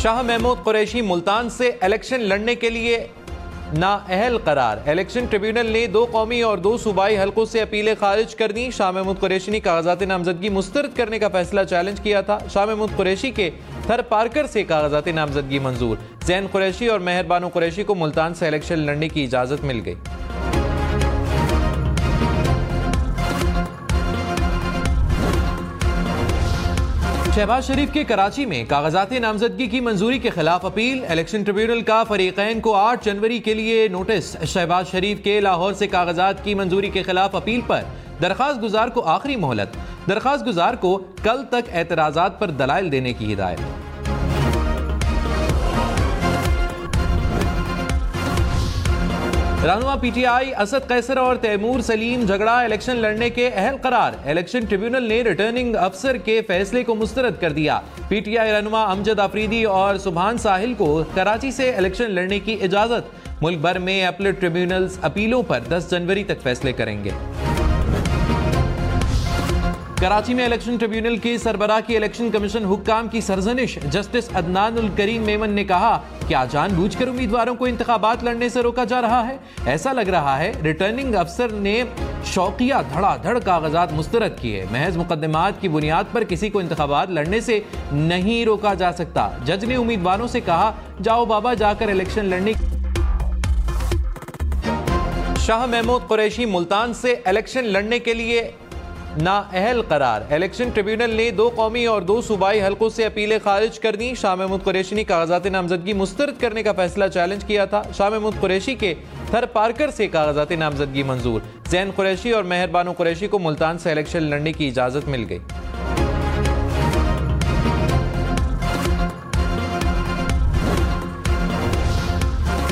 शाह महमूद कुरैशी मुल्तान से इलेक्शन लड़ने के लिए नाअहल करार। इलेक्शन ट्रिब्यूनल ने 2 कौमी और 2 सूबाई हलकों से अपीलें खारिज कर दी। शाह महमूद कुरैशी ने कागजात नामजदगी मुस्तरद करने का फैसला चैलेंज किया था। शाह महमूद कुरैशी के थर पार्कर से कागजात नामजदगी मंजूर। जैन कुरैशी और मेहर बानो कुरैशी को मुल्तान से इलेक्शन लड़ने की इजाजत मिल गई। शहबाज शरीफ के कराची में कागजात नामजदगी की मंजूरी के खिलाफ अपील। इलेक्शन ट्रिब्यूनल का फरीकैन को 8 जनवरी के लिए नोटिस। शहबाज शरीफ के लाहौर से कागजात की मंजूरी के खिलाफ अपील पर दरखास्त गुजार को आखिरी मोहलत। दरखास्त गुजार को कल तक एतराजात पर दलाइल देने की हिदायत। रहनुमा पीटीआई असद कैसर और तैमूर सलीम झगड़ा इलेक्शन लड़ने के अहल करार। इलेक्शन ट्रिब्यूनल ने रिटर्निंग अफसर के फैसले को मुस्तरद कर दिया। पीटीआई रहनुमा अमजद आफरीदी और सुभान साहिल को कराची से इलेक्शन लड़ने की इजाजत। मुल्क भर में अपीलेट ट्रिब्यूनल्स अपीलों पर 10 जनवरी तक फैसले करेंगे। कराची में इलेक्शन ट्रिब्यूनल के सरबराह की इलेक्शन कमीशन हुक्काम की सरजनिश। जस्टिस अदनानुल करीम मेमन ने कहा, क्या जानबूझकर उम्मीदवारों को इंतखाबात लड़ने से रोका जा रहा है? ऐसा लग रहा है रिटर्निंग अफसर ने शौकिया धड़ाधड़ कागजात मुस्तरद किए। महज मुकदमात की बुनियाद पर किसी को इंतखाबात लड़ने से नहीं रोका जा सकता। जज ने उम्मीदवारों से कहा, जाओ बाबा जाकर इलेक्शन लड़ने। शाह महमूद कुरैशी मुल्तान से इलेक्शन लड़ने के लिए नाअहल करार। इलेक्शन ट्रिब्यूनल ने 2 कौमी और 2 सूबाई हलकों से अपीलें खारिज कर दी। शाह महमूद कुरैशी ने कागजात नामजदगी मुस्तरद करने का फैसला चैलेंज किया था। शाह महमूद कुरैशी के थर पार्कर से कागजात नामजदगी मंजूर। जैन कुरैशी और मेहर बानो कुरैशी को मुल्तान से इलेक्शन लड़ने की इजाजत मिल गई।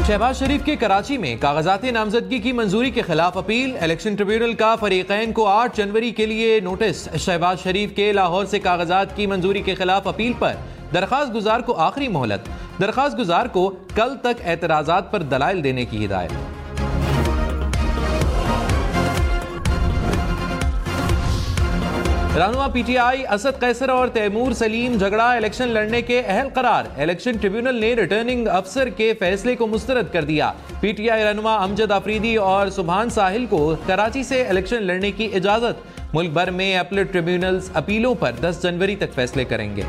शहबाज शरीफ के कराची में कागजात नामजदगी की मंजूरी के खिलाफ अपील। इलेक्शन ट्रिब्यूनल का फरीकैन को 8 जनवरी के लिए नोटिस। शहबाज शरीफ के लाहौर से कागजात की मंजूरी के खिलाफ अपील पर दरखास्त गुजार को आखिरी मोहलत। दरखास्त गुजार को कल तक एतराजात पर दलाइल देने की हिदायत। रहनुमा पीटीआई असद कैसर और तैमूर सलीम झगड़ा इलेक्शन लड़ने के अहल करार। इलेक्शन ट्रिब्यूनल ने रिटर्निंग अफसर के फैसले को मुस्तरद कर दिया। पीटीआई रहनुमा अमजद आफरीदी और सुभान साहिल को कराची से इलेक्शन लड़ने की इजाजत। मुल्क भर में अपीलेट ट्रिब्यूनल्स अपीलों पर 10 जनवरी तक फैसले करेंगे।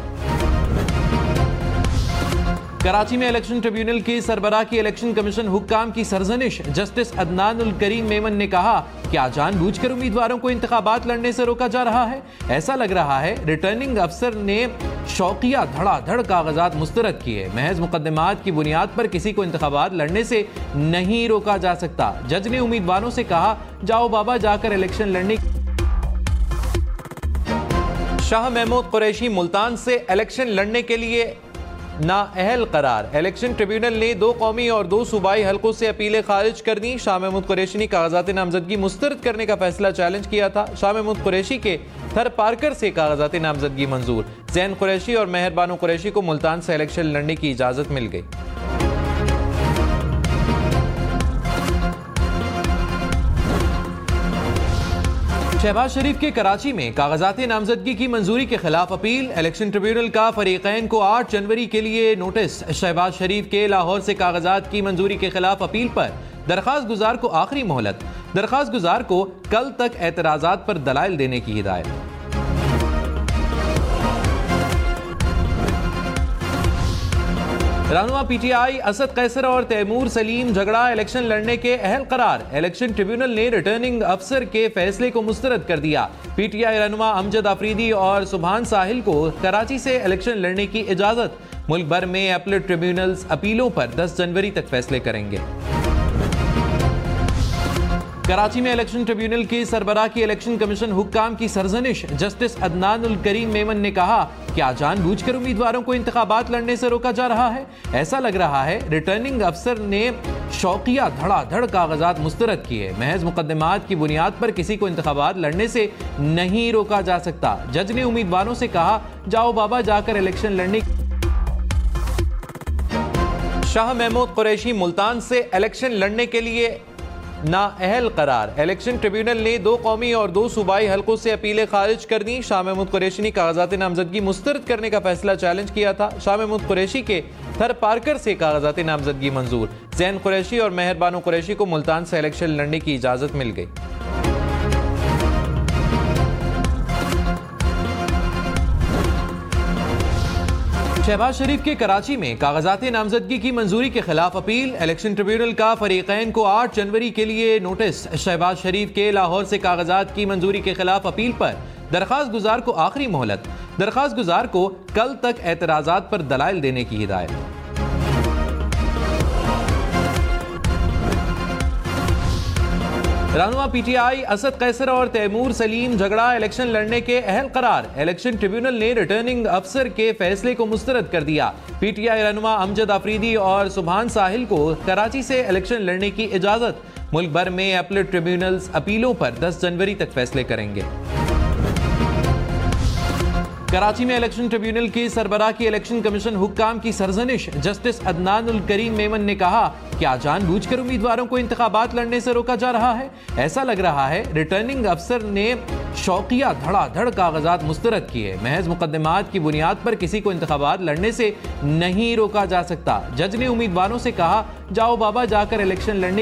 कराची में इलेक्शन ट्रिब्यूनल के सरबराह की इलेक्शन कमीशन हुक्काम की सरजनिश। जस्टिस अदनानुल करीम मेमन ने कहा, क्या जानबूझकर उम्मीदवारों को इंतखाबात लड़ने से रोका जा रहा है? ऐसा लग रहा है रिटर्निंग अफसर ने शौकिया धड़ाधड़ कागजात मुस्तरद किए। महज मुकदमात की बुनियाद पर किसी को इंतखाबात लड़ने से नहीं रोका जा सकता। जज ने उम्मीदवारों से कहा, जाओ बाबा जाकर इलेक्शन लड़ने। शाह महमूद कुरैशी मुल्तान से इलेक्शन लड़ने के लिए नाअहल करार। इलेक्शन ट्रिब्यूनल ने 2 कौमी और 2 सूबाई हलकों से अपीलें खारिज कर दी। शाह महमूद कुरैशी ने कागजात नामजदगी मुस्तरद करने का फैसला चैलेंज किया था। शाह महमूद कुरैशी के थर पार्कर से कागजात नामजदगी मंजूर। जैन कुरैशी और मेहर बानो कुरैशी को मुल्तान से इलेक्शन लड़ने की इजाजत मिल गई। शहबाज शरीफ के कराची में कागजात नामजदगी की मंजूरी के खिलाफ अपील। इलेक्शन ट्रिब्यूनल का फरीकैन को 8 जनवरी के लिए नोटिस। शहबाज शरीफ के लाहौर से कागजात की मंजूरी के खिलाफ अपील पर दरखास्त गुजार को आखिरी मोहलत। दरखास्त गुजार को कल तक एतराजात पर दलाइल देने की हिदायत। रहनुमा पीटीआई असद कैसर और तैमूर सलीम झगड़ा इलेक्शन लड़ने के अहल करार। इलेक्शन ट्रिब्यूनल ने रिटर्निंग अफसर के फैसले को मुस्तरद कर दिया। पीटीआई रहनुमा अमजद आफरीदी और सुभान साहिल को कराची से इलेक्शन लड़ने की इजाजत। मुल्क भर में अपीलेट ट्रिब्यूनल्स अपीलों पर 10 जनवरी तक फैसले करेंगे। कराची में इलेक्शन ट्रिब्यूनल के सरबराह की इलेक्शन कमीशन हुक्काम की सरजनिश। जस्टिस अदनानुल करीम मेमन ने कहा, क्या जानबूझकर उम्मीदवारों को इंतखाबात लड़ने से रोका जा रहा है? ऐसा लग रहा है रिटर्निंग अफसर ने शौकिया धड़ाधड़ कागजात मुस्तरद किए। महज मुकदमात की बुनियाद पर किसी को इंतखाबात लड़ने से नहीं रोका जा सकता। जज ने उम्मीदवारों से कहा, जाओ बाबा जाकर इलेक्शन लड़ने। शाह महमूद कुरैशी मुल्तान से इलेक्शन लड़ने के लिए नाअहल करार। इलेक्शन ट्रिब्यूनल ने 2 कौमी और 2 सूबाई हलकों से अपीलें खारिज कर दी। शाह महमूद कुरैशी ने कागजात नामजदगी मुस्तरद करने का फैसला चैलेंज किया था। शाह महमूद कुरैशी के थर पार्कर से कागजात नामजदगी मंजूर। जैन कुरैशी और मेहर बानो कुरैशी को मुल्तान से इलेक्शन लड़ने की इजाजत मिल गई। शहबाज शरीफ के कराची में कागजात नामजदगी की मंजूरी के खिलाफ अपील। इलेक्शन ट्रिब्यूनल का फरीकैन को 8 जनवरी के लिए नोटिस। शहबाज शरीफ के लाहौर से कागजात की मंजूरी के खिलाफ अपील पर दरखास्त गुजार को आखिरी मोहलत। दरखास्त गुजार को कल तक एतराजात पर दलाइल देने की हिदायत। रहनुमा पीटीआई असद कैसर और तैमूर सलीम झगड़ा इलेक्शन लड़ने के अहल करार। इलेक्शन ट्रिब्यूनल ने रिटर्निंग अफसर के फैसले को मुस्तरद कर दिया। पीटीआई रहनुमा अमजद आफरीदी और सुभान साहिल को कराची से इलेक्शन लड़ने की इजाजत। मुल्क भर में अपीलेट ट्रिब्यूनल्स अपीलों पर 10 जनवरी तक फैसले करेंगे। कराची में इलेक्शन ट्रिब्यूनल के सरबराह की इलेक्शन कमीशन हुक्काम की सरजनिश। जस्टिस अदनानुल करीम मेमन ने कहा, क्या जानबूझकर उम्मीदवारों को इंतखाबात लड़ने से रोका जा रहा है? ऐसा लग रहा है रिटर्निंग अफसर ने शौकिया धड़ाधड़ कागजात मुस्तरद किए। महज मुकदमात की बुनियाद पर किसी को इंतखाबात लड़ने से नहीं रोका जा सकता। जज ने उम्मीदवारों से कहा, जाओ बाबा जाकर इलेक्शन लड़ने